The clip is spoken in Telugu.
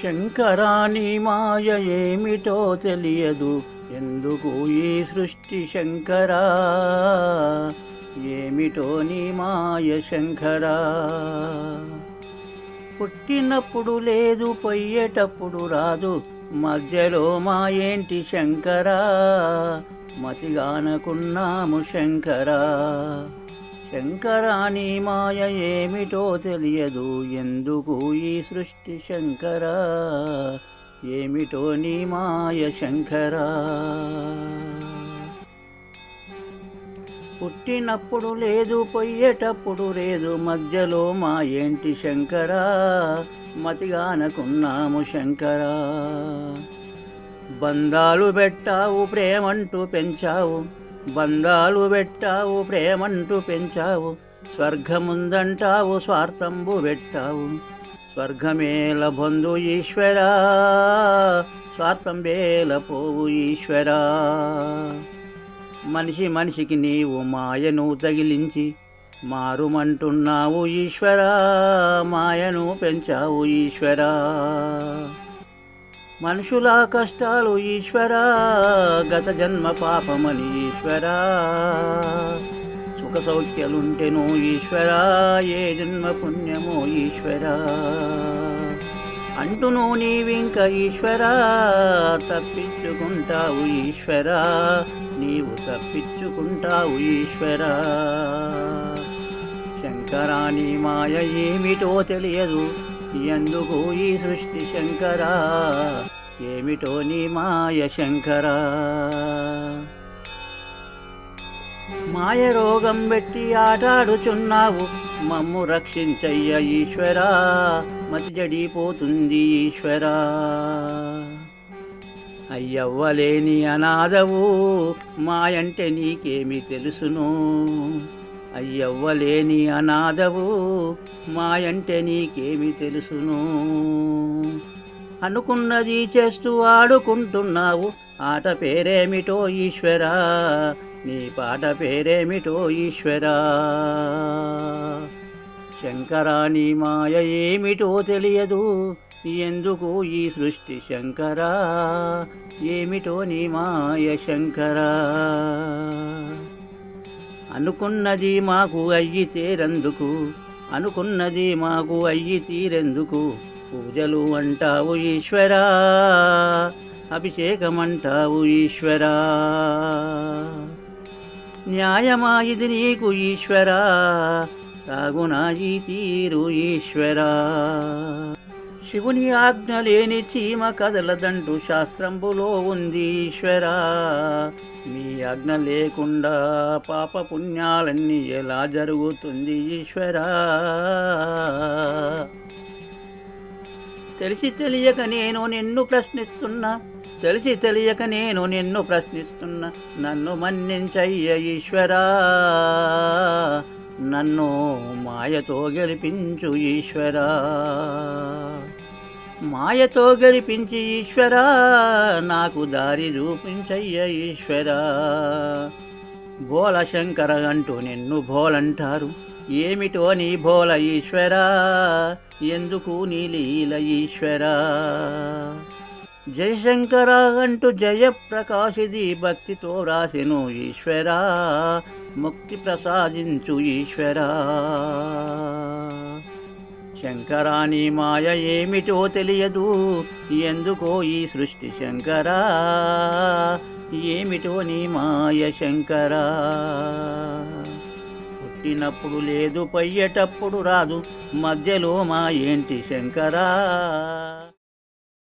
శంకరాని మాయ ఏమిటో తెలియదు, ఎందుకు ఈ సృష్టి శంకరా? ఏమిటో నీ మాయ శంకరా? పుట్టినప్పుడు లేదు, పోయేటప్పుడు రాదు, మధ్యలో మాయేంటి శంకరా? మతిగానకున్నాము శంకరా. శంకరాని మాయ ఏమిటో తెలియదు, ఎందుకు ఈ సృష్టి శంకరా? ఏమిటో నీ మాయ శంకరా? పుట్టినప్పుడు లేదు, పోయేటప్పుడు లేదు, మధ్యలో మాయేంటి శంకరా? మతిగానకున్నాము శంకరా. బంధాలు పెట్టావు, ప్రేమంటూ పెంచావు, బంధాలు పెట్టావు, ప్రేమంటూ పెంచావు, స్వర్గముందంటావు, స్వార్థంబు పెట్టావు. స్వర్గమేల బంధు ఈశ్వరా, స్వార్థం వేల పోవు ఈశ్వరా. మనిషి మనిషికి నీవు మాయను తగిలించి మారుమంటున్నావు ఈశ్వరా, మాయను పెంచావు ఈశ్వరా. మనుషుల కష్టాలు ఈశ్వరా, గత జన్మ పాపమని ఈశ్వరా. సుఖ సౌఖ్యాలుంటెను ఈశ్వరా, ఏ జన్మ పుణ్యమో ఈశ్వరా. అంటును నీవింక ఈశ్వరా, తప్పించుకుంటావు ఈశ్వరా, నీవు తప్పించుకుంటావు ఈశ్వరా. శంకరాని మాయ ఏమిటో తెలియదు, ఎందుకు ఈ సృష్టి శంకరా? ఏమిటో నీ మాయ శంకరా. మాయ రోగం పెట్టి ఆటాడుచున్నావు, మమ్ము రక్షించయ్య ఈశ్వరా, మతి జడిపోతుంది ఈశ్వరా. అయ్యవ్వలేని అనాథవు, మాయంటే నీకేమి తెలుసును? అయ్యవ్వలేని అనాథవు, మాయంటే నీకేమి తెలుసును? అనుకున్నది చేస్తూ ఆడుకుంటున్నావు, ఆట పేరేమిటో ఈశ్వరా, నీ పాట పేరేమిటో ఈశ్వరా. శంకరాని మాయ ఏమిటో తెలియదు, ఎందుకు ఈ సృష్టి శంకరా? ఏమిటో నీ మాయ శంకరా. అనుకున్నది మాకు అయ్యి తీరెందుకు, అనుకున్నది మాకు అయ్యి తీరెందుకు? పూజలు అంటావు ఈశ్వరా, అభిషేకమంటావు ఈశ్వరా. న్యాయమా ఇది నీకు ఈశ్వరా, సాగునా ఈ తీరు ఈశ్వరా. శివుని ఆజ్ఞ లేని చీమ కదలదంటూ శాస్త్రంబులో ఉంది ఈశ్వరా. మీ ఆజ్ఞ లేకుండా పాప పుణ్యాలన్నీ ఎలా జరుగుతుంది ఈశ్వరా? తెలిసి తెలియక నేను నిన్ను ప్రశ్నిస్తున్నా, తెలిసి తెలియక నేను నిన్ను ప్రశ్నిస్తున్నా, నన్ను మన్నించయ్య ఈశ్వరా, నన్ను మాయతో గెలిపించు ఈశ్వరా. మాయతో గెలిపించి ఈశ్వరా, నాకు దారి చూపించయ్య ఈశ్వరా. భోల శంకర అంటూ నిన్ను భోలంటారు, ఏమిటో నీ భోల ఈశ్వరా, ఎందుకు నీ లీల ఈశ్వరా. జయశంకర అంటూ జయప్రకాశిది భక్తితో రాసెను ఈశ్వరా, ముక్తి ప్రసాదించు ఈశ్వరా. శంకరాని మాయ ఏమిటో తెలియదు, ఎందుకో ఈ సృష్టి శంకరా. ఏమిటో నీ మాయ శంకరా. పుట్టినప్పుడు లేదు, పోయేటప్పుడు రాదు, మధ్యలో మాయేంటి శంకరా?